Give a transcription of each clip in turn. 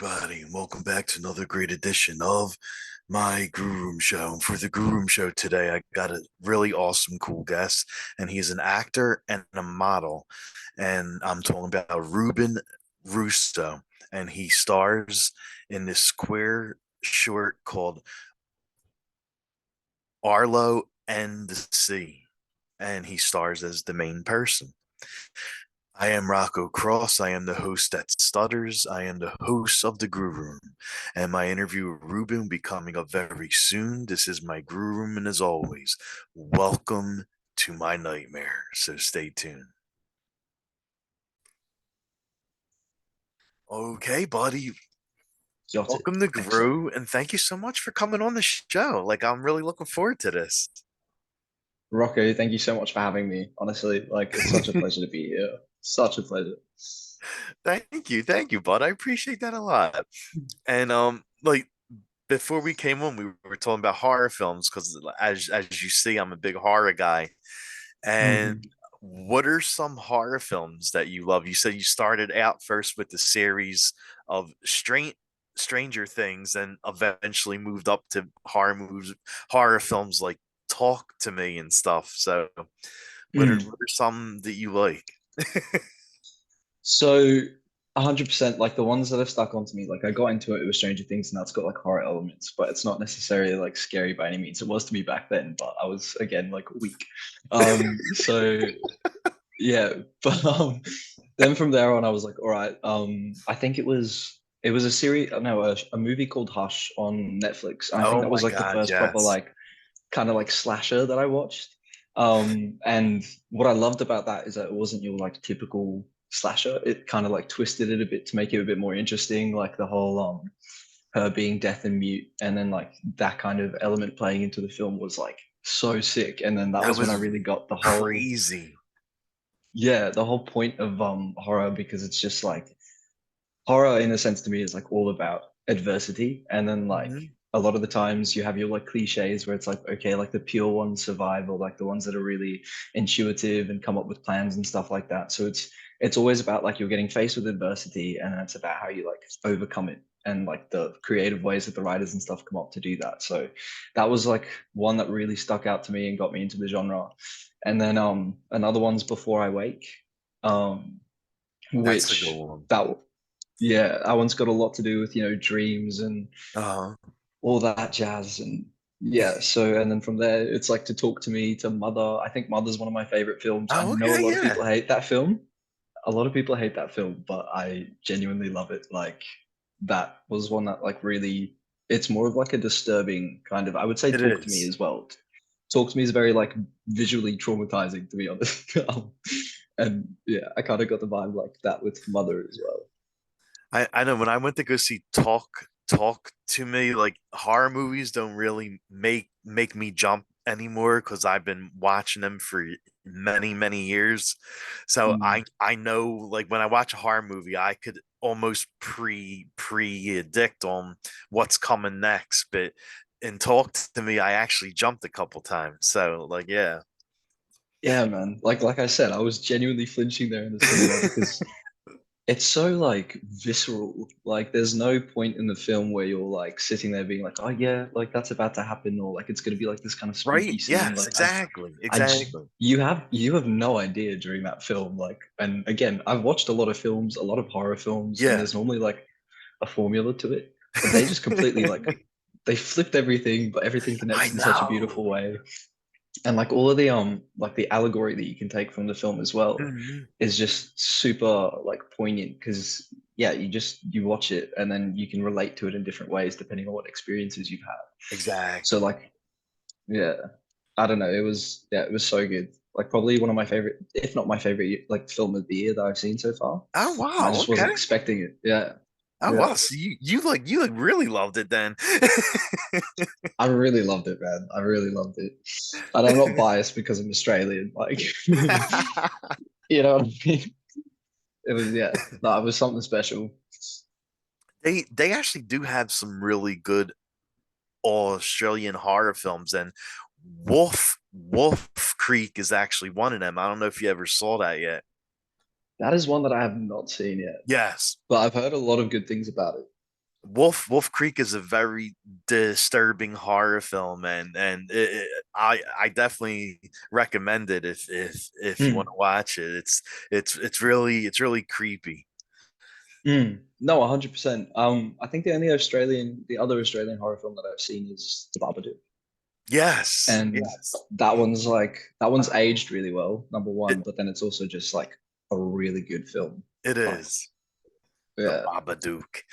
everybody, and welcome back to another great edition of my Grue Rume Show. And for the Grue Rume Show today, I got a really awesome, cool guest, and he's an actor and a model. And I'm talking about Ruben Russo, and he stars in this queer short called Arlo and the Sea, and he stars as the main person. I am Rocco Cross. I am the host that stutters. I am the host of the Grue Room. And my interview with Ruben will be coming up very soon. This is my Grue Room, and as always, welcome to my nightmare. So stay tuned. Okay, buddy. Got it. Welcome to Excellent. Grue, and thank you so much for coming on the show. I'm really looking forward to this. Rocco, thank you so much for having me. Honestly, it's such a pleasure to be here. Such a pleasure. Thank you, bud. I appreciate that a lot. And before we came on, we were talking about horror films because, as you see, I'm a big horror guy. And Mhm. what are some horror films that you love? You said you started out first with the series of Stranger Things, and eventually moved up to horror films like Talk to Me and stuff. So, what Mm. are some that you like? So, 100%, like the ones that have stuck onto me, like I got into it with Stranger Things and that's got like horror elements, but it's not necessarily like scary by any means. It was to me back then, but I was again like weak. So yeah, but then from there on I was like, all right, I think it was a series, no, a movie called Hush on Netflix. And I think Oh that my was like the God, first proper yes. like kind of like slasher that I watched. And what I loved about that is that it wasn't your like typical slasher. It kind of like twisted it a bit to make it a bit more interesting, like the whole her being deaf and mute, and then like that kind of element playing into the film was like so sick. And then that That was when I was really got the whole crazy. yeah, the whole point of horror because it's just like horror in a sense to me is like all about adversity, and then like Mhm. a lot of the times you have your like cliches where it's like okay, like the pure ones survive, or like the ones that are really intuitive and come up with plans and stuff like that. So it's always about like you're getting faced with adversity, and then it's about how you like overcome it, and like the creative ways that the writers and stuff come up to do that. So that was like one that really stuck out to me and got me into the genre. And then another one's Before I Wake, um That's a good which one. that yeah, that one's got a lot to do with, dreams and Uh-huh. all that jazz. And yeah, so, and then from there, it's like To Talk to Me, to Mother. I think Mother's one of my favorite films. I Oh, know a okay, lot of yeah. people hate that film. A lot of people hate that film, but I genuinely love it. Like, that was one that, like, really, it's more of like a disturbing kind of, I would say It Talk to Me is. as well. Talk to Me is very, like, visually traumatizing, to be honest. And yeah, I kind of got the vibe like that with Mother as well. I know when I went to go see Talk to Me, like horror movies don't really make me jump anymore because I've been watching them for many years. So Mm. I know, like, when I watch a horror movie, I could almost predict on what's coming next. But in Talk to Me, I actually jumped a couple times. So, like, yeah. Yeah, man. Like I said, I was genuinely flinching there in the cinema because it's so like visceral. Like there's no point in the film where you're like sitting there being like, oh yeah, like that's about to happen, or like it's gonna be like this kind of spooky Right? scene. Yes, Like exactly. I, Exactly. you have no idea during that film. Like, and again, I've watched a lot of films, a lot of horror films, and Yeah. there's normally like a formula to it, but they just completely like they flipped everything, but everything I connects in such a know. beautiful way. And like all of the like the allegory that you can take from the film as well Mhm. is just super like poignant because yeah, you watch it and then you can relate to it in different ways depending on what experiences you've had. So Exactly. like yeah, I don't know, it was so good, like probably one of my favorite, if not my favorite, like film of the year that I've seen so far. Oh And I wow, just wasn't okay. expecting it. Yeah. Oh Yeah, wow, so you really loved it then. I really loved it, man. I really loved it. And I'm not biased because I'm Australian, like you know what I mean. It was yeah, no, it was something special. They actually do have some really good Australian horror films, and Wolf Creek is actually one of them. I don't know if you ever saw that yet. That is one that I have not seen yet, Yes. but I've heard a lot of good things about it. Wolf Creek is a very disturbing horror film, I definitely recommend it if you want Mm, to watch it. It's really creepy. No, 100%. I think the other Australian horror film that I've seen is The Babadook, Yes, and yes, that one's aged really well, number it one, but then it's also just like a really good film. it Like, is the yeah. Babadook.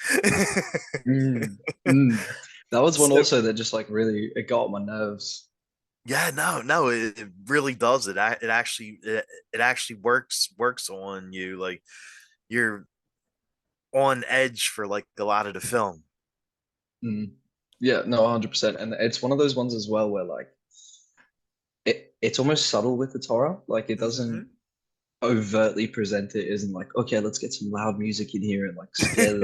Mm, mm. That was one So also that just like really it got on my nerves. yeah, no, it really does. It actually works on you. Like you're on edge for like a lot of the film. Mm. Yeah, no, 100%. And it's one of those ones as well where like it's almost subtle with its horror. Like it doesn't Hmm. overtly present it as in like, okay, let's get some loud music in here and like scare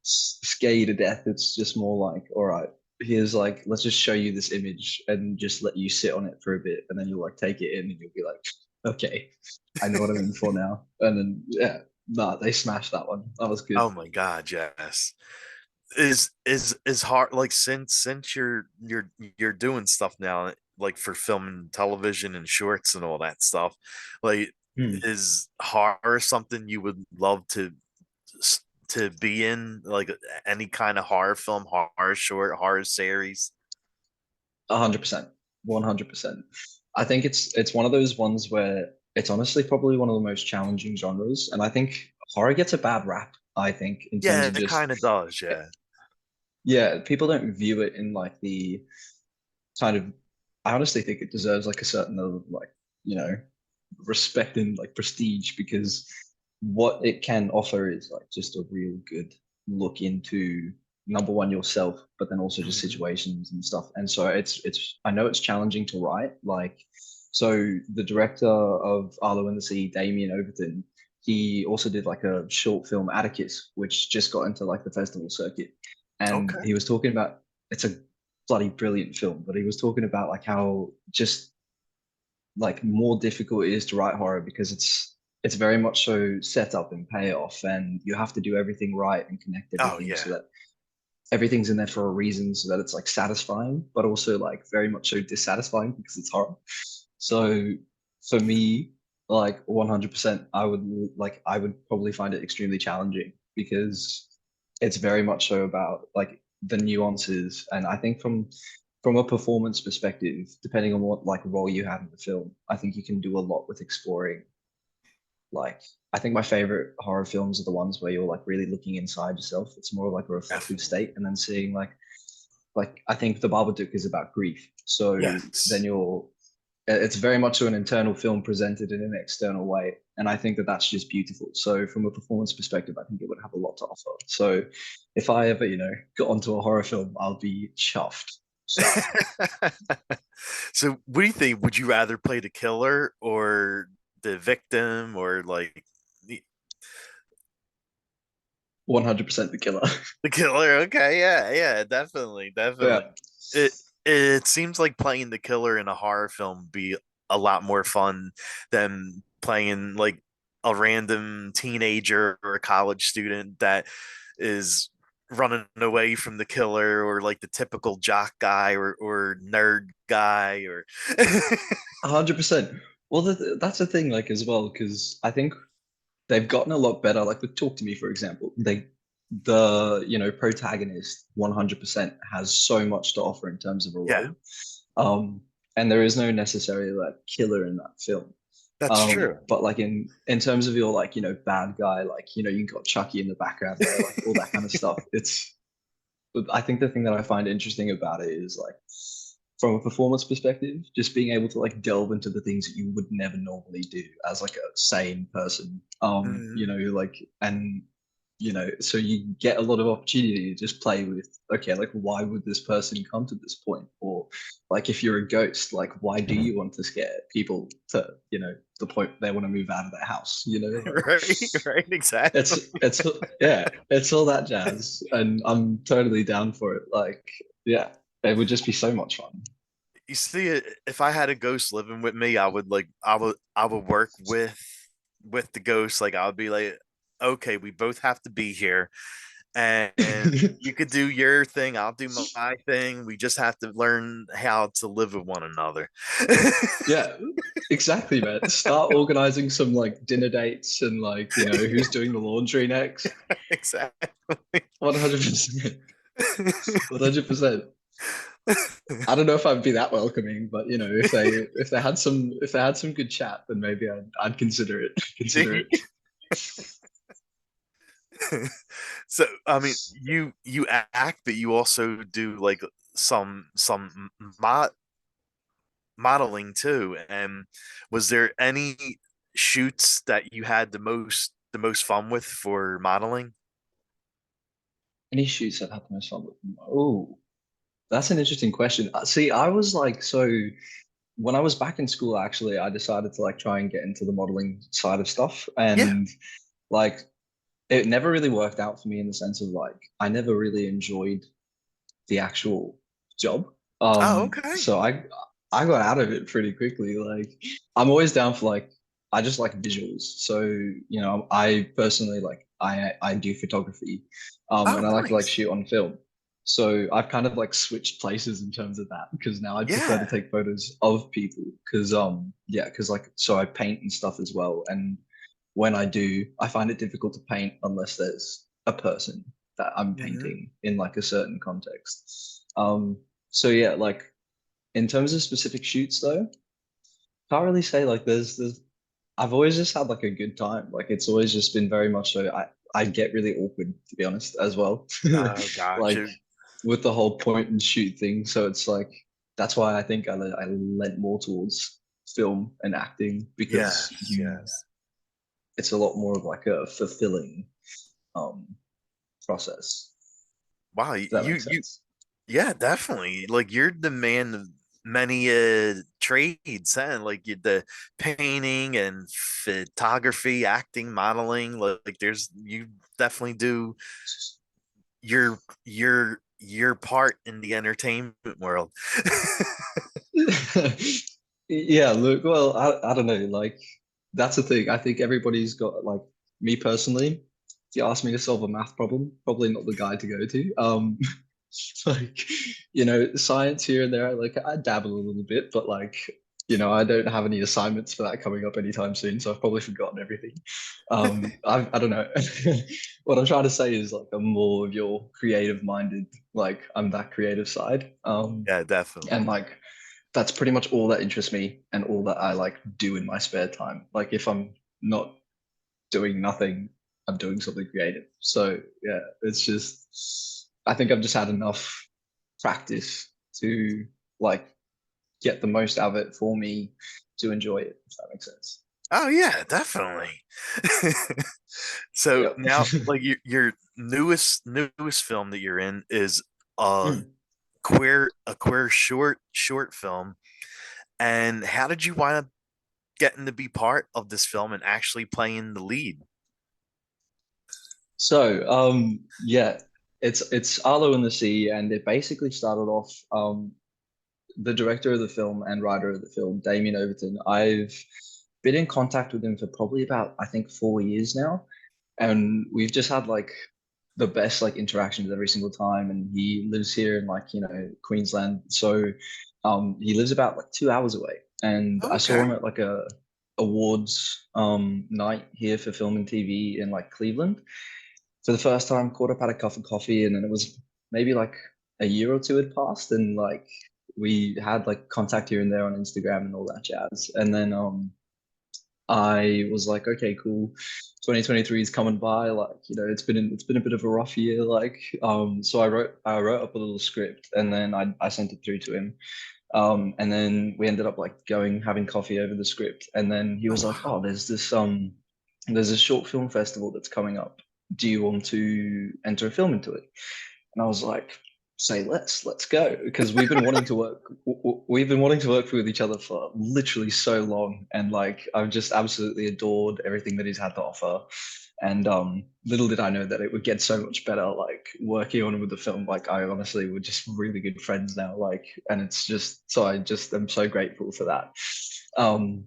scare you to death. It's just more like, all right, here's like, let's just show you this image and just let you sit on it for a bit, and then you'll like take it in and you'll be like, okay, I know what I'm in for now. And then yeah, nah, they smashed that one. That was good. Oh my God, yes. Is hard like since you're doing stuff now like for film and television and shorts and all that stuff. Like Hmm. is horror something you would love to be in, like any kind of horror film, horror short, horror series? 100%, 100%. I think it's one of those ones where it's honestly probably one of the most challenging genres, and I think horror gets a bad rap. I think in terms Yeah, of it just kind of does, yeah. yeah, people don't view it in like the kind of. I honestly think it deserves like a certain level of like you know respect and like prestige because what it can offer is like just a real good look into number one yourself, but then also just Mhm. situations and stuff. And so it's I know it's challenging to write. Like so the director of Arlo in the Sea, Damien Overton, he also did like a short film Atticus, which just got into like the festival circuit. And Okay. he was talking about it's a bloody brilliant film, but he was talking about like how just like more difficult it is to write horror because it's very much so set up and payoff, and you have to do everything right and connect Oh everything yeah. so that everything's in there for a reason, so that it's like satisfying, but also like very much so dissatisfying because it's horror. So for me, like 100%, I would probably find it extremely challenging because it's very much so about like the nuances, and I think from a performance perspective, depending on what like role you have in the film, I think you can do a lot with exploring. Like, I think my favorite horror films are the ones where you're like really looking inside yourself. It's more like a reflective Definitely. state, and then seeing like I think The Babadook is about grief. So then Yes. it's very much so an internal film presented in an external way, and I think that that's just beautiful. So from a performance perspective, I think it would have a lot to offer. So if I ever got onto a horror film, I'll be chuffed, chuffed. So, what do you think? Would you rather play the killer or the victim, or like $100% the killer. the killer? Okay, yeah, yeah, definitely, definitely. Yeah. It seems like playing the killer in a horror film would be a lot more fun than playing like a random teenager or a college student that is running away from the killer, or like the typical jock guy or nerd guy or 100%. Well, that's the thing, like as well, because I think they've gotten a lot better. Like with Talk to Me, for example, the protagonist 100% has so much to offer in terms of a yeah, role, um, and there is no necessarily like killer in that film. that's true. But like in terms of your like bad guy, like you got Chucky in the background there, like all that kind of stuff. But I think the thing that I find interesting about it is like from a performance perspective, just being able to like delve into the things that you would never normally do as like a sane person. Mhm. Like and so you get a lot of opportunity to just play with, okay, like why would this person come to this point? Or like if you're a ghost, like why do you want to scare people to, the point they want to move out of their house, like Right, right, exactly. it's yeah, it's all that jazz, and I'm totally down for it. Like, yeah, it would just be so much fun. You see, if I had a ghost living with me, I would work with the ghost. Like I would be like, okay, we both have to be here, and you could do your thing, I'll do my thing. We just have to learn how to live with one another. Yeah, exactly, man. Start organizing some like dinner dates and like, who's doing the laundry next. Exactly. 100%. 100%. I don't know if I'd be that welcoming, but if they had some good chat, then maybe I'd consider it. Consider See? it. So I mean, you act, but you also do like some modeling too. And was there any shoots that you had the most fun with for modeling? Any shoots I've had the most fun with? Oh, that's an interesting question. See, I was like, so when I was back in school, actually, I decided to like try and get into the modeling side of stuff. Yeah. And like it never really worked out for me in the sense of like I never really enjoyed the actual job. Oh, okay. So I got out of it pretty quickly. Like I'm always down for like I just like visuals. So, I personally like I do photography. Oh, And I like to like nice. shoot on film. So I've kind of like switched places in terms of that because now I prefer to Yeah. take photos of people because yeah, because like so I paint and stuff as well. And when I do, I find it difficult to paint unless there's a person that I'm Hmm. painting in like a certain context. So yeah, like in terms of specific shoots though, can't really say like there's I've always just had like a good time. Like it's always just been very much so I get really awkward to be honest as well. Oh, Like gotcha. with the whole point and shoot thing. So it's like that's why I think I lent more towards film and acting because Yes, you yes. it's a lot more of like a fulfilling um process. Wow, Does that make you sense? yeah, definitely. Like you're the man of many trades, huh? Like the painting and photography, acting, modeling. Like there's you definitely do your part in the entertainment world. Yeah, look, well, I don't know, like that's the thing. I think everybody's got like me personally, if you ask me to solve a math problem, probably not the guy to go to. Like, science here and there, like I dabble a little bit, but like, I don't have any assignments for that coming up anytime soon, so I've probably forgotten everything. I don't know. What I'm trying to say is like I'm more of your creative minded, like I'm that creative side. Yeah, definitely. And like that's pretty much all that interests me and all that I like do in my spare time. Like if I'm not doing nothing, I'm doing something creative. So yeah, it's just I think I've just had enough practice to like get the most out of it for me to enjoy it, if that makes sense. Oh yeah, definitely. So Yep. now, like your newest film that you're in is a Mm. queer short film. And how did you wind up getting to be part of this film and actually playing the lead? So yeah, it's Arlo in the Sea, and it basically started off the director of the film and writer of the film, Damien Overton. I've been in contact with him for probably about, I think, 4 years now. And we've just had like the best like interactions every single time. And he lives here in like, Queensland. So he lives about like 2 hours away. And I saw Okay. him at like a awards night here for film and TV in like Cleveland for the first time, caught up, had a cup of coffee, and then it was maybe like a year or two had passed, and like we had like contact here and there on Instagram and all that jazz. And then I was like, okay, cool. 2023 is coming by. Like, it's been a bit of a rough year. Like, so I wrote up a little script and then I sent it through to him. And then we ended up like going having coffee over the script. And then he Oh was like, wow. oh, there's a short film festival that's coming up. Do you want to enter a film into it? And I was like, say let's go because we've been wanting to work with each other for literally so long, and like I've just absolutely adored everything that he's had to offer. And little did I know that it would get so much better, like working on with the film. Like I honestly we're just really good friends now, like, and it's just so I just am so grateful for that. um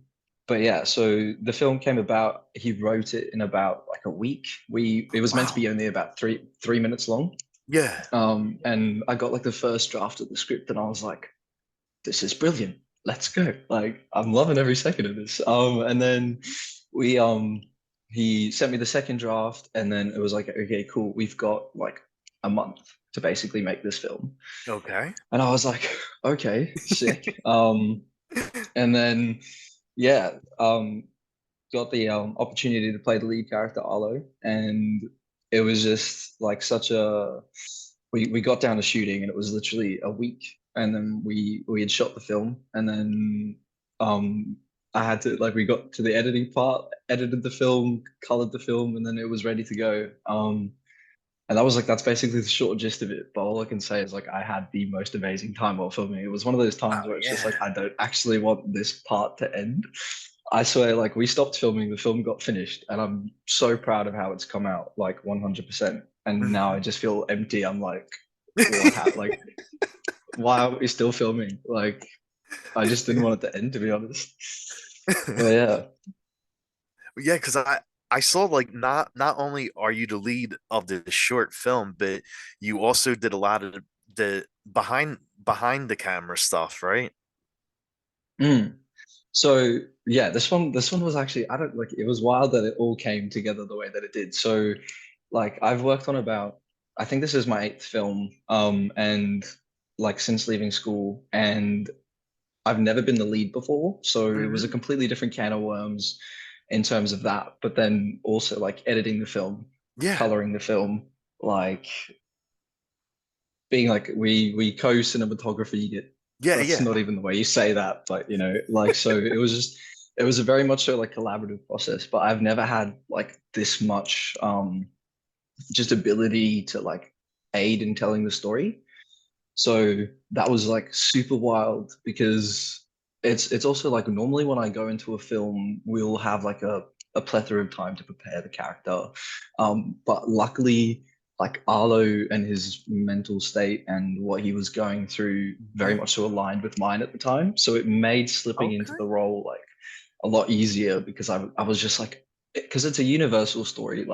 but yeah, so the film came about. He wrote it in about like a week. It was meant to Wow. be only about three minutes long. Yeah. And I got like the first draft of the script, and I was like, "This is brilliant. Let's go!" Like, I'm loving every second of this. And then we he sent me the second draft, and then it was like, "Okay, cool. We've got like a month to basically make this film." Okay. And I was like, "Okay, sick." And then yeah, got the opportunity to play the lead character Arlo, and it was just like such a we got down to shooting, and it was literally a week, and then we had shot the film, and then um I had to like we got to the editing part, edited the film, colored the film, and then it was ready to go. And that was like that's basically the short gist of it. But all I can say is like I had the most amazing time while filming. It was one of those times Oh where it's just yeah. like I don't actually want this part to end. I swear, like we stopped filming, the film got finished, and I'm so proud of how it's come out, like 100%. And now I Mhm. just feel empty. I'm like, what happened? Like, why are we still filming? Like, I just didn't want it to end, to be honest. But yeah. Yeah, because I saw like not only are you the lead of the short film, but you also did a lot of the behind the camera stuff, right? Mm. So yeah, this one was actually I don't like it was wild that it all came together the way that it did. So like I've worked on about I think this is my eighth film, and like since leaving school, and I've never been the lead before, so it was a Hmm. completely different can of worms in terms of that. But then also like editing the film, Yeah. coloring the film, like being like we co-cinematography it. Yeah, That's yeah. not even the way you say that, but like so it was a very much so like collaborative process. But I've never had like this much just ability to like aid in telling the story. So that was like super wild because it's also like normally when I go into a film, we'll have like a plethora of time to prepare the character. But luckily, like Arlo and his mental state and what he was going through very Mhm. much so aligned with mine at the time. So it made slipping into Okay. the role like a lot easier because I was just like because it's a universal story.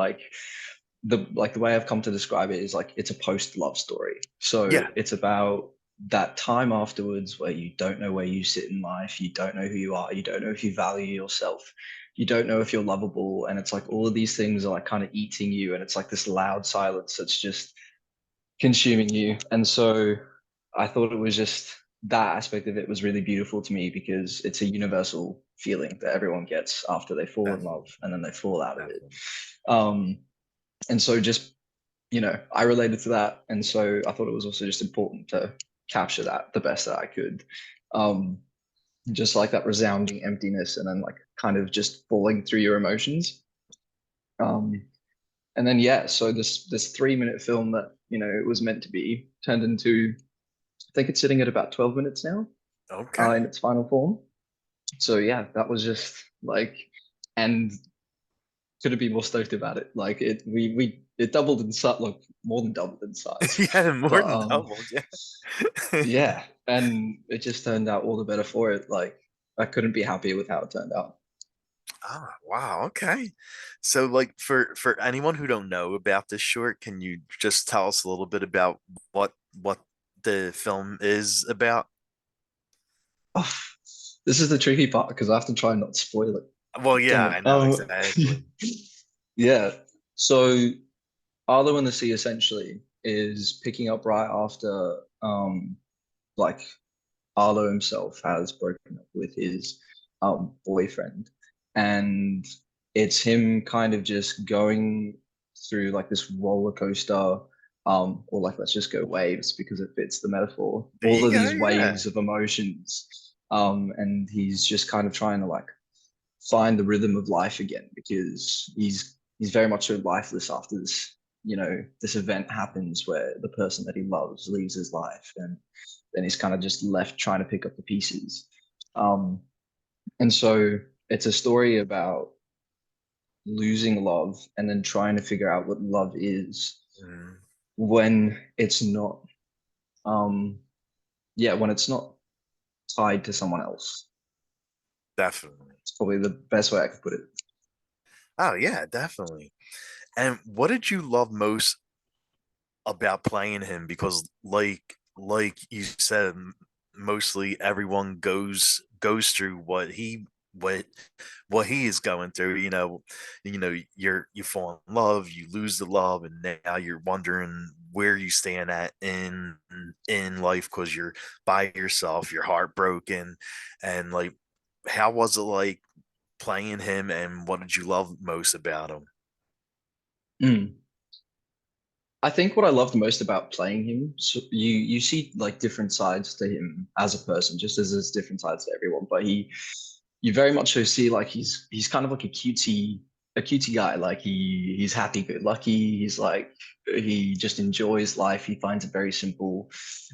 The way I've come to describe it is like it's a post love story. So Yeah. it's about that time afterwards where you don't know where you sit in life, you don't know who you are, you don't know if you value yourself, you don't know if you're lovable, and it's like all of these things are like kind of eating you, and it's like this loud silence that's just consuming you. And so I thought it was just that aspect of it was really beautiful to me because it's a universal feeling that everyone gets after they fall in love Definitely. and then they fall out of it. Definitely. Um, and so just I related to that, and so I thought it was also just important to capture that the best that I could. Um, just like that resounding emptiness, and then like kind of just falling through your emotions. Um, and then yeah, so this 3 minute film that it was meant to be turned into, I think it's sitting at about 12 minutes now, Okay. in its final form. So yeah, that was just like, and couldn't be more stoked about it. Like it doubled in size, like more than doubled in size. Yeah, more But than doubled. Yeah. yeah, and it just turned out all the better for it. Like I couldn't be happier with how it turned out. Ah, wow. Okay. So like for anyone who don't know about this short, can you just tell us a little bit about what the film is about? Oh, this is the tricky part because I have to try and not spoil it. Well, Dang yeah, I it. know exactly. Yeah. So Arlo in the Sea essentially is picking up right after like Arlo himself has broken up with his boyfriend, and it's him kind of just going through like this roller coaster, or like let's just go waves because it fits the metaphor. There All you of go. these Yeah. waves of emotions, and he's just kind of trying to like find the rhythm of life again because he's very much so lifeless after this event happens where the person that he loves leaves his life, and then he's kind of just left trying to pick up the pieces. Um, and so it's a story about losing love and then trying to figure out what love is Mm. when it's not, um, yeah, when it's not tied to someone else. Definitely. It's probably the best way I could put it. Oh yeah, definitely. And what did you love most about playing him? Because like you said, mostly everyone goes through what what he is going through. You fall in love, you lose the love, and now you're wondering where you stand at in life because you're by yourself, you're heartbroken, and like, how was it like playing him, and what did you love most about him? Mm. I think what I loved most about playing him, so you see like different sides to him as a person, just as there's different sides to everyone. But you very much so see like he's kind of like a cutesy guy. Like he's happy go lucky. He's like he just enjoys life. He finds it very simple.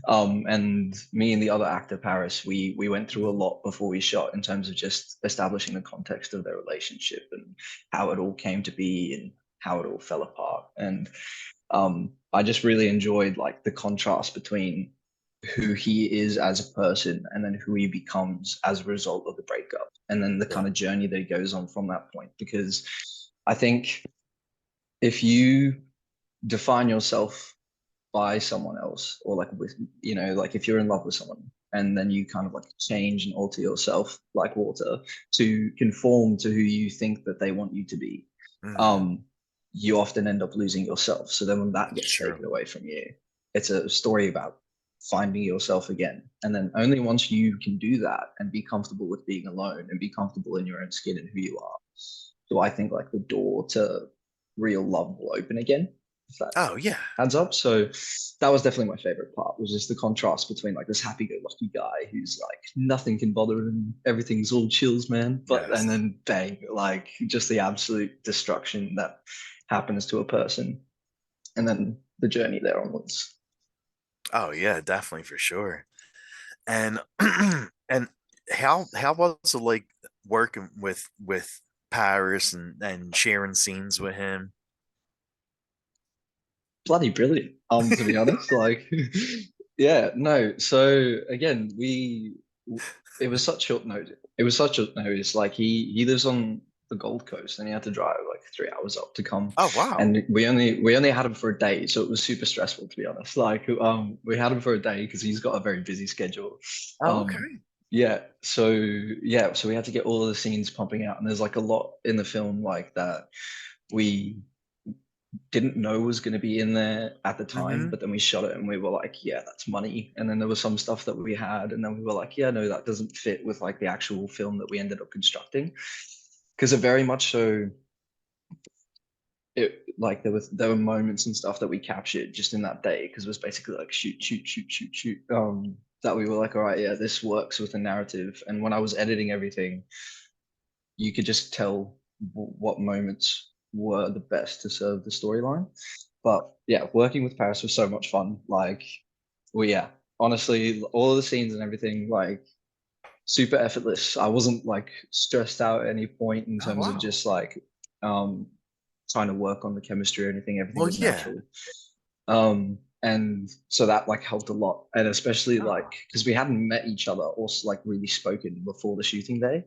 And me and the other actor Paris, we went through a lot before we shot in terms of just establishing the context of their relationship and how it all came to be and how it all fell apart. And I just really enjoyed like the contrast between who he is as a person and then who he becomes as a result of the breakup and then the Yeah. kind of journey that he goes on from that point. Because I think if you define yourself by someone else or like with like if you're in love with someone and then you kind of like change and alter yourself like water to conform to who you think that they want you to be, Mhm. um you often end up losing yourself. So then when that It's gets true. taken away from you, it's a story about finding yourself again. And then only once you can do that and be comfortable with being alone and be comfortable in your own skin and who you are, so I think like the door to real love will open again, if that Oh yeah. adds up. So that was definitely my favorite part, was just the contrast between like this happy-go-lucky guy who's like nothing can bother him, everything's all chills, man. But and Yes. then bang, like just the absolute destruction that happens to a person, and then the journey there onwards. Oh yeah, definitely for sure. And and how was it like working with Paris and sharing scenes with him? Bloody brilliant. To be honest, like, yeah, no. So again, it was such short notice. It was such short notice. Like he lives on the Gold Coast, and he had to drive like 3 hours up to come. Oh wow. And we only had him for a day, so it was super stressful to be honest. Like, we had him for a day because he's got a very busy schedule. Oh, Um, okay. so we had to get all of the scenes pumping out, and there's like a lot in the film like that we didn't know was going to be in there at the time, Mm-hmm. but then we shot it and we were like, yeah, that's money. And then there was some stuff that we had, and then we were like, yeah, no, that doesn't fit with like the actual film that we ended up constructing. Because it very much so, it like there were moments and stuff that we captured just in that day because it was basically like shoot, shoot, shoot, shoot, shoot. That we were like, all right, yeah, this works with the narrative. And when I was editing everything, you could just tell what moments were the best to serve the storyline. But yeah, working with Paris was so much fun. Like, well, yeah, honestly, all of the scenes and everything, like, super effortless. I wasn't like stressed out at any point in Oh terms of wow. just like um trying to work on the chemistry or anything. Everything Well, was yeah. natural. And so that like helped a lot. And especially Oh. like because we hadn't met each other or like really spoken before the shooting day.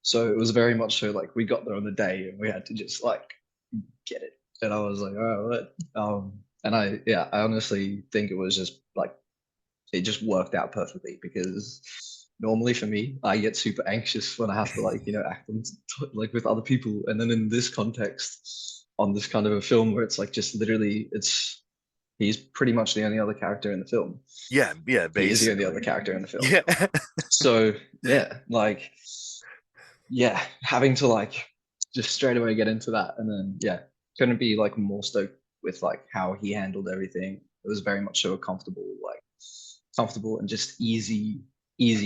So it was very much so like we got there on the day and we had to just like get it. And I was like, all right, what? And I honestly think it was just like it just worked out perfectly because normally for me, I get super anxious when I have to like, act on, like with other people. And then in this context, on this kind of a film where it's like just literally he's pretty much the only other character in the film. Yeah, yeah, He is the only other basically. character in the film. Yeah. So yeah, like yeah, having to like just straight away get into that and then yeah, couldn't be like more stoked with like how he handled everything. It was very much so a comfortable and just easy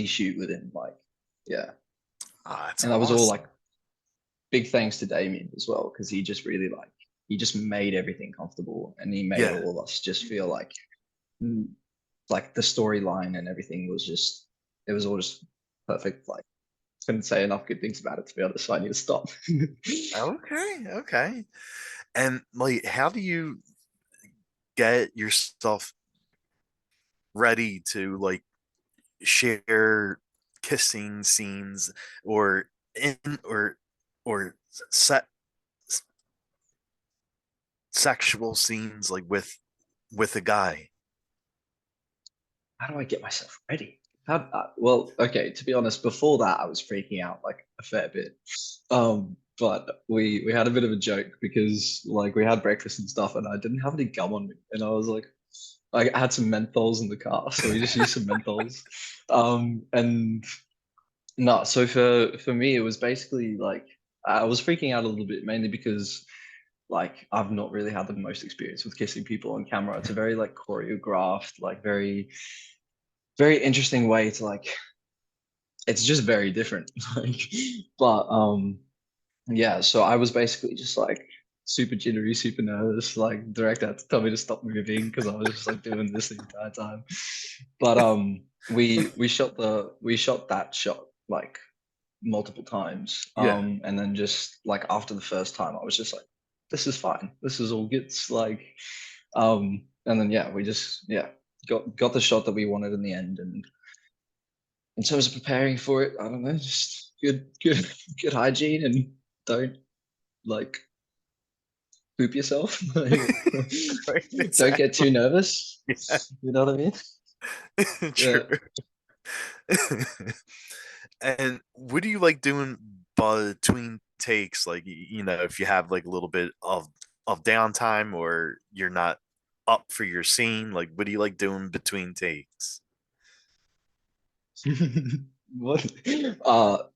shoot with him. Like, yeah. Ah, that's And that was all like awesome. big thanks to Damien as well, because he just really like he just made everything comfortable and he made Yeah. all of us just feel mm, like the storyline and everything was just it was all just perfect. Like couldn't say enough good things about it to be honest, so I need to stop. Okay, okay. And like, how do you get yourself ready to like share? kissing scenes or in or set sexual scenes like with a guy? How do I get myself ready? Well, okay, to be honest, before that I was freaking out like a fair bit. But we had a bit of a joke because like we had breakfast and stuff, and I didn't have any gum on me, and I was like, I had some menthols in the car, so we just used some menthols. And no, so for me, it was basically like I was freaking out a little bit, mainly because like I've not really had the most experience with kissing people on camera. It's a very like choreographed, like very interesting way to like. It's just very different. Like, but yeah. So I was basically just like super jittery, super nervous. Like director had to tell me to stop moving because I was just like doing this the entire time. But we shot that shot like multiple times. Yeah. And then just like after the first time, I was just like, this is fine. This is all good. It's like, and then yeah, we just yeah got the shot that we wanted in the end. And in terms of preparing for it, I don't know, just good hygiene and don't like poop yourself. Like, Right, don't get too exactly. nervous. Yeah. You know what I mean? True. Yeah. And what do you like doing between takes? Like, if you have like a little bit of downtime or you're not up for your scene, like what do you like doing between takes? What?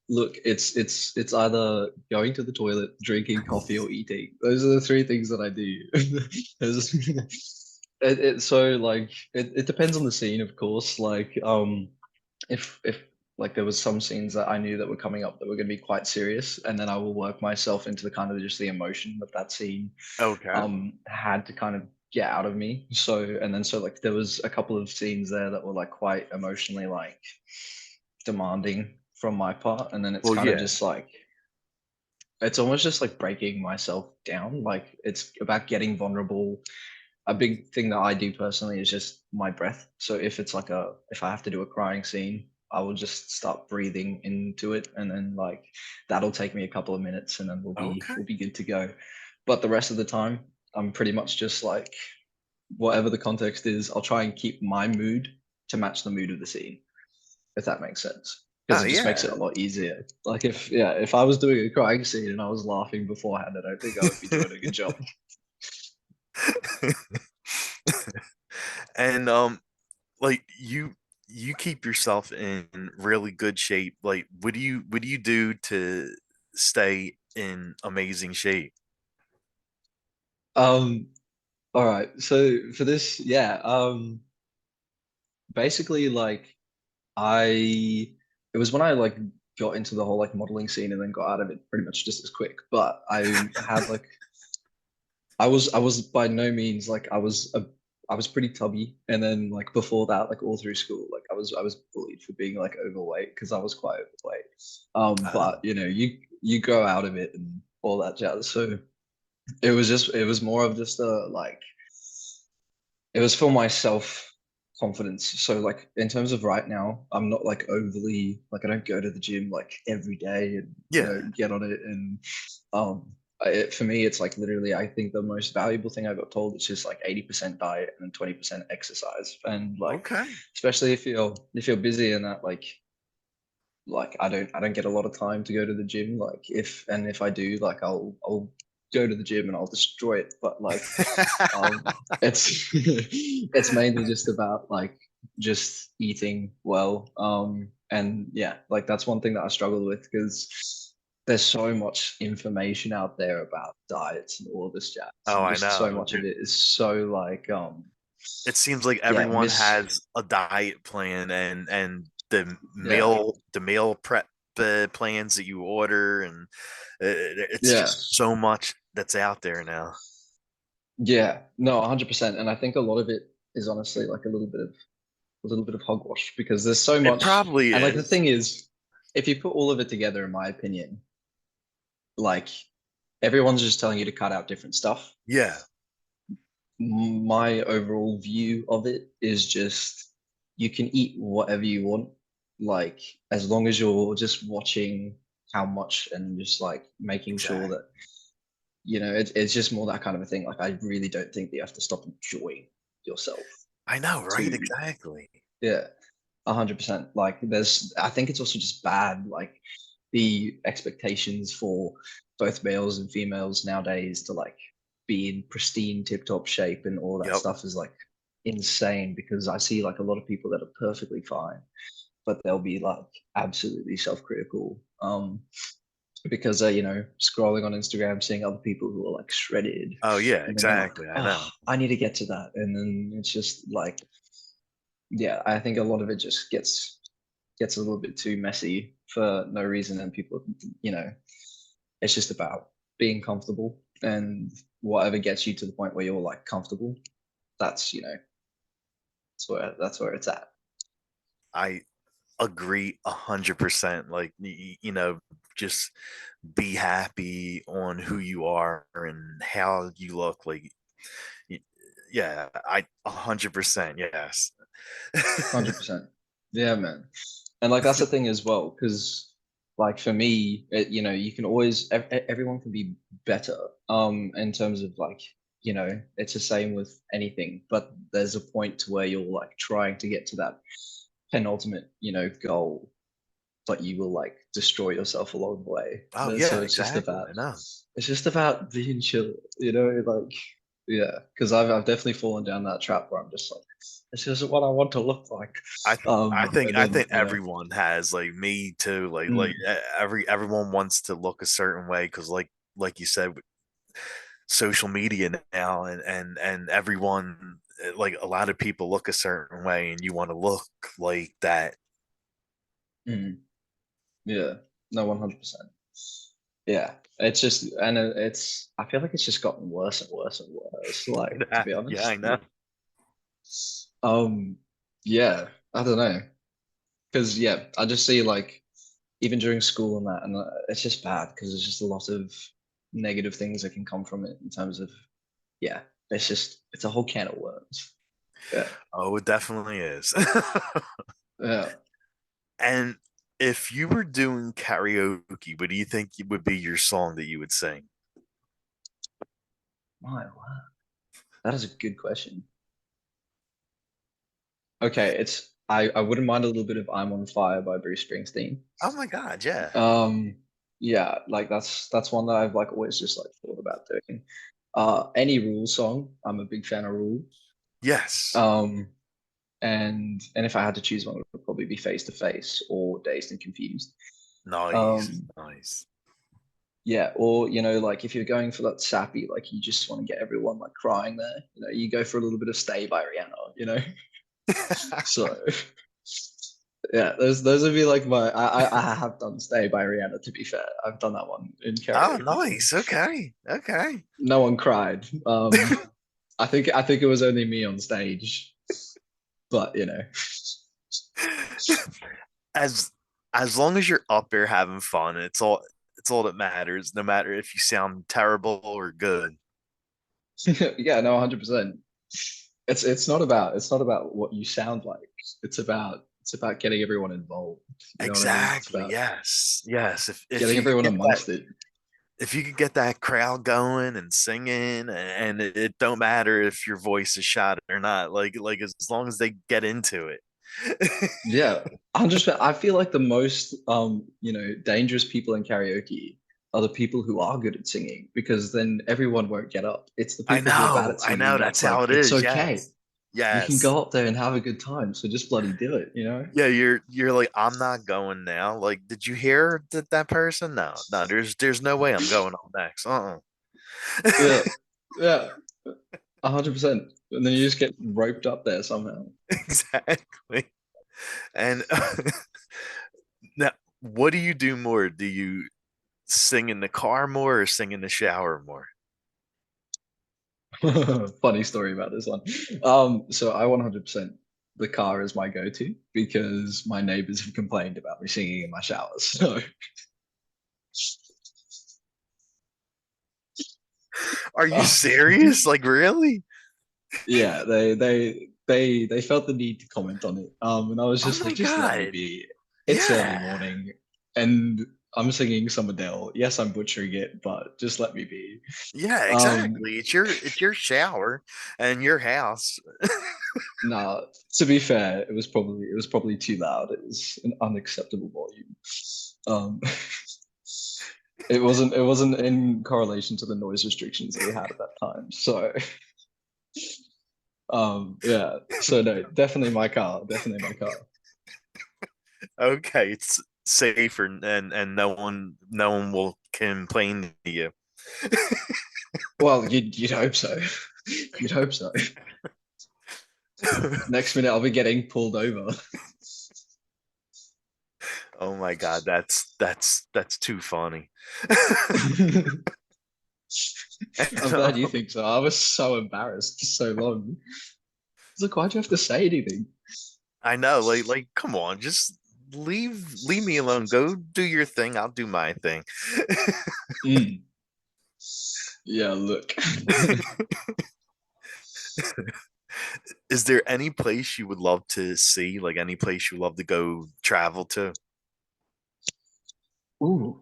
Look, it's either going to the toilet, drinking coffee, or eating. Those are the three things that I do. So like it depends on the scene, of course. Like if like there was some scenes that I knew that were coming up that were going to be quite serious, and then I will work myself into the kind of just the emotion that that scene Okay. had to kind of get out of me. So and then so like there was a couple of scenes there that were like quite emotionally like demanding from my part, and then it's Well, kind of yeah. just like it's almost just like breaking myself down. Like it's about getting vulnerable. A big thing that I do personally is just my breath. So if it's like if I have to do a crying scene, I will just start breathing into it, and then like that'll take me a couple of minutes, and then Okay. we'll be good to go. But the rest of the time, I'm pretty much just like whatever the context is, I'll try and keep my mood to match the mood of the scene, if that makes sense. Because Oh it just makes yeah. it a lot easier. Like if I was doing a crying scene and I was laughing beforehand, I don't think I would be doing a good job. And like you keep yourself in really good shape. Like what do you do to stay in amazing shape? Um, all right. So for this, yeah, basically like I it was when I like got into the whole like modeling scene and then got out of it pretty much just as quick. But I had like I was by no means like I was pretty tubby, and then like before that, like all through school, like I was bullied for being like overweight because I was quite overweight. Oh, But you know, you grow out of it and all that jazz. So it was more of just a like it was for my self confidence. So like in terms of right now, I'm not like overly like I don't go to the gym like every day and you know yeah. get on it and um for me it's like literally I think the most valuable thing I got told is just like 80% diet and 20% exercise. And like Okay. especially if you're busy and that like I don't get a lot of time to go to the gym. Like if I do, like I'll go to the gym and I'll destroy it. But like it's it's mainly just about like just eating well. And yeah, like that's one thing that I struggle with because there's so much information out there about diets and all this jazz, Oh, and I just so know. much of it is so like It seems like yeah everyone miss has a diet plan and yeah the meal prep plans that you order, and it's yeah just so much that's out there now. yeah no 100%. And I think a lot of it is honestly like a little bit of hogwash because there's so It much. probably And like the is. thing is, if you put all of it together, in my opinion, like everyone's just telling you to cut out different stuff. Yeah. My overall view of it is just you can eat whatever you want like as long as you're just watching how much and just like making sure Exactly. that it's just more that kind of a thing. Like I really don't think that you have to stop enjoying yourself I know, right? to Exactly. yeah 100%. Like I think it's also just bad, like the expectations for both males and females nowadays to like be in pristine tip top shape and all that Yep. stuff is like insane, because I see like a lot of people that are perfectly fine, but they'll be like absolutely self-critical because they're scrolling on Instagram seeing other people who are like shredded, Oh yeah, and then they're like, exactly. I oh, know. I need to get to that, and then it's just like, yeah, I think a lot of it just gets a little bit too messy for no reason, and people, you know it's just about being comfortable, and whatever gets you to the point where you're like comfortable, that's that's where it's at. I agree 100%. Like just be happy on who you are and how you look. Like, y- yeah, I 100% yes. 100%. Yeah, man. And like that's the thing as well, because like for me, you can always everyone can be better. In terms of like, it's the same with anything, but there's a point to where you're like trying to get to that penultimate, goal, but you will like destroy yourself along the way. Oh And so yeah, exactly. I know. it's just about being chill, like yeah, because I've definitely fallen down that trap where I'm just like, this isn't what I want to look like. I I think And I then think everyone has, like me too. mm, Everyone wants to look a certain way because like you said, social media now, and everyone, like a lot of people look a certain way and you want to look like that. mm, yeah, no, 100%. Yeah, it's just, and I feel like it's just gotten worse and worse and worse. Like, to be Yeah, I honest, know. um, yeah, I don't know, because yeah, I just see like even during school and that, and it's just bad because there's just a lot of negative things that can come from it in terms of, yeah, it's a whole can of worms. Yeah, Oh, it definitely is. yeah. And if you were doing karaoke, what do you think would be your song that you would sing? My wow, that is a good question. Okay, I wouldn't mind a little bit of "I'm on Fire" by Bruce Springsteen. Oh my God, yeah. Um, yeah, like that's one that I've like always just like thought about doing. Any Rule song, I'm a big fan of Rule. Yes. Um, and if I had to choose one, it would probably be Face to Face or Dazed and Confused. Nice. Um, Nice. yeah, or like if you're going for that sappy, like you just want to get everyone like crying there, you go for a little bit of Stay by Rihanna. So yeah, those would be like I have done Stay by Rihanna, to be fair. I've done that one in Oh, karaoke. nice. Okay. Okay. No one cried. I think it was only me on stage, but As as long as you're up there having fun, it's all that matters, no matter if you sound terrible or good. yeah, no, 100%. It's not about what you sound like. It's about getting everyone involved. You know what I mean? It's Exactly. about Yes. Yes. If getting you could everyone get that amongst it. if you could get that crowd going and singing, and it don't matter if your voice is shot or not, like as long as they get into it. Yeah, 100%. I feel like the most dangerous people in karaoke are the people who are good at singing, because then everyone won't get up. It's the people who are bad at I singing know that's that's how like, it it's is. okay. Yes. You can Yes. go up there and have a good time, so just bloody do it. Yeah, you're like, I'm not going now. Like, did you hear that person? No, no, there's no way I'm going on next. Yeah, yeah, 100%. And then you just get roped up there somehow. Exactly. And now, what do you do more? Do you sing in the car more or sing in the shower more? Funny story about this one. So I 100%, the car is my go-to because my neighbors have complained about me singing in my showers. So Are you uh, serious? Like, really? yeah, they felt the need to comment on it. And I was Oh just like, my just let me God. be. It's early Yeah. morning, and I'm singing some Adele. Yes, I'm butchering it, but just let me be. Yeah, Um, exactly. It's your shower and your house. nah, to be fair, it was probably too loud. It was an unacceptable volume. Um, it wasn't in correlation to the noise restrictions that we had at that time. So, yeah. So no, definitely my car. Definitely my car. Okay, it's safer and no one will complain to you. Well, you'd hope so. You'd hope so. Next minute, I'll be getting pulled over. Oh my God, that's too funny. I'm And, glad you think so. I was so embarrassed for so long. It's like, why'd you have to say anything? I know, like, come on, just leave me alone. Go do your thing. I'll do my thing. Mm. Yeah, look. Is there any place you would love to see? Like any place you love to go travel to? Ooh.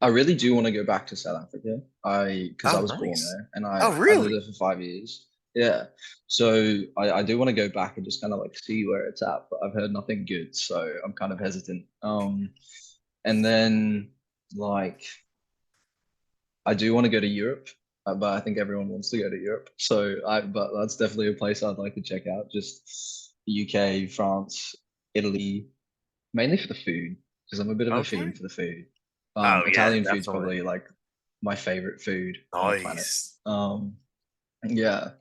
I really do want to go back to South Africa. Because I Oh, was born nice. there and Oh, I lived really? there for 5 years. Yeah. So I do want to go back and just kind of like see where it's at, but I've heard nothing good, so I'm kind of hesitant. And then like I do want to go to Europe, but I think everyone wants to go to Europe. But that's definitely a place I'd like to check out. Just the UK, France, Italy, mainly for the food, because I'm a bit of a fiend Okay. for the food. Oh yeah, Italian food's definitely. probably like my favorite food on the planet. Nice. Yeah.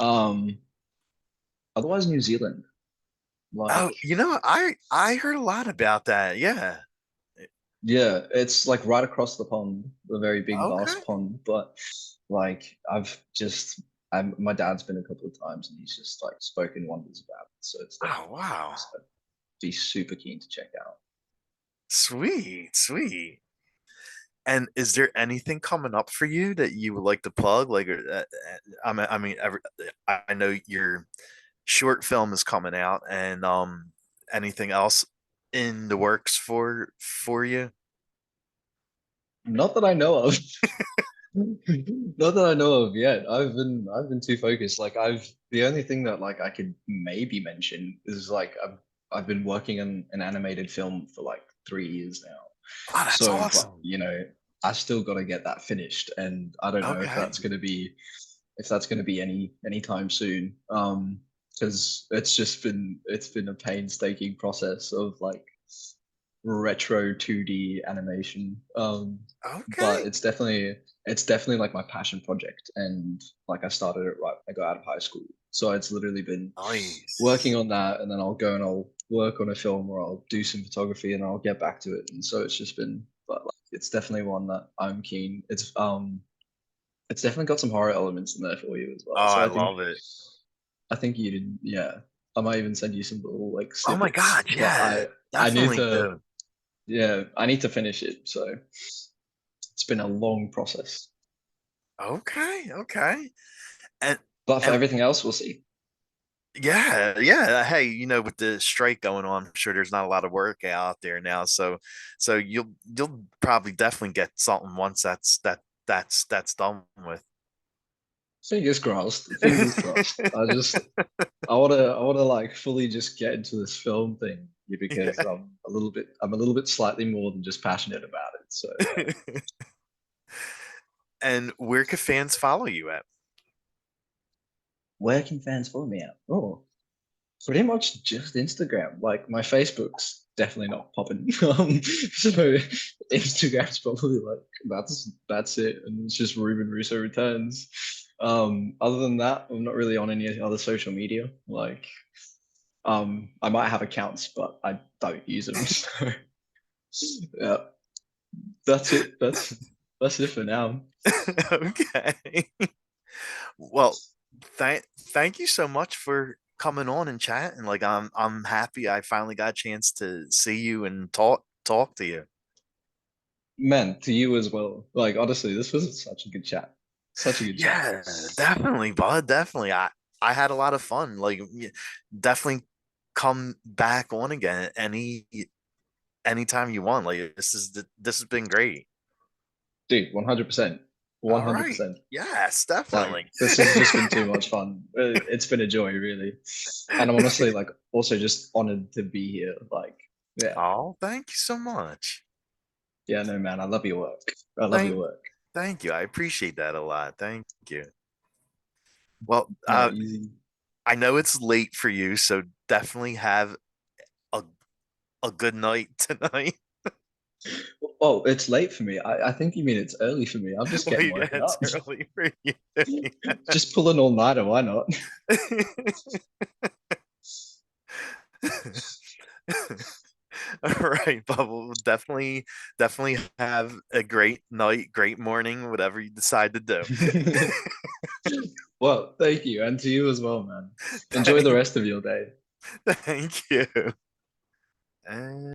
Um, Otherwise, New Zealand, like, Oh, I heard a lot about that. Yeah. yeah, it's like right across the pond, a very big, Okay. vast pond. But like, my dad's been a couple of times, and he's just like spoken wonders about it. So it's Oh, definitely a wow. place I'd be super keen to check out. Sweet, sweet. And is there anything coming up for you that you would like to plug? Like, I know your short film is coming out, and anything else in the works for you? Not that I know of. Not that I know of yet. I've been too focused. Like the only thing that like I could maybe mention is like I've been working on an animated film for like 3 years now. Oh, that's So, but awesome. I still got to get that finished, and I don't know Okay. if that's gonna be anytime soon. Because it's been a painstaking process of like retro 2D animation. But Okay. it's definitely like my passion project, and like I started it right when I got out of high school. So it's literally been working Nice. on that, and then I'll go and I'll work on a film, or I'll do some photography, and I'll get back to it. And so it's just been, but like, it's definitely one that I'm keen. It's definitely got some horror elements in there for you as well. Oh, So I I think love it. I think you did, yeah. I might even send you some little like Oh my snippets, God, but yeah, I need definitely to, do. yeah, I need to finish it. So it's been a long process, Okay, okay. And but for and everything else, we'll see. yeah, yeah. Hey, with the strike going on, I'm sure there's not a lot of work out there now. So you'll probably definitely get something once that's done with. Fingers crossed. Fingers crossed. I wanna like fully just get into this film thing because Yeah. I'm a little bit slightly more than just passionate about it. So yeah. And where can fans follow you at? Where can fans follow me at? Oh, pretty much just Instagram. Like my Facebook's definitely not popping. So Instagram's probably like that's it, and it's just Ruben Russo returns. Other than that, I'm not really on any other social media. Like, I might have accounts, but I don't use them. So yeah, that's it. That's it for now. Okay. Well, thank you so much for coming on and chatting. Like I'm happy I finally got a chance to see you and talk to you. Man, to you as well. Like honestly, this was such a good chat. Such a good chat. Yeah, definitely, bud. Definitely. I had a lot of fun. Like, definitely. come back on again anytime you want. Like this has been great. Dude, 100%. All right. 100%. Yes, Like definitely. this has just been too much fun. It's been a joy, really. And I'm honestly like also just honored to be here. Like, yeah. Oh, thank you so much. Yeah, no man, I love your work. I love your Thank work. thank you. I appreciate that a lot. Thank you. Well, No, easy. I know it's late for you, so definitely have a a good night tonight. Oh, it's late for me. I think you mean it's early for me. I'm just Well, getting yeah, woken it's up. early for you. Just pull an all-nighter, why not? All right, Bubble. Definitely have a great night, great morning, whatever you decide to do. Well, thank you, and to you as well, man. Enjoy the Thank, rest of your day. thank you. And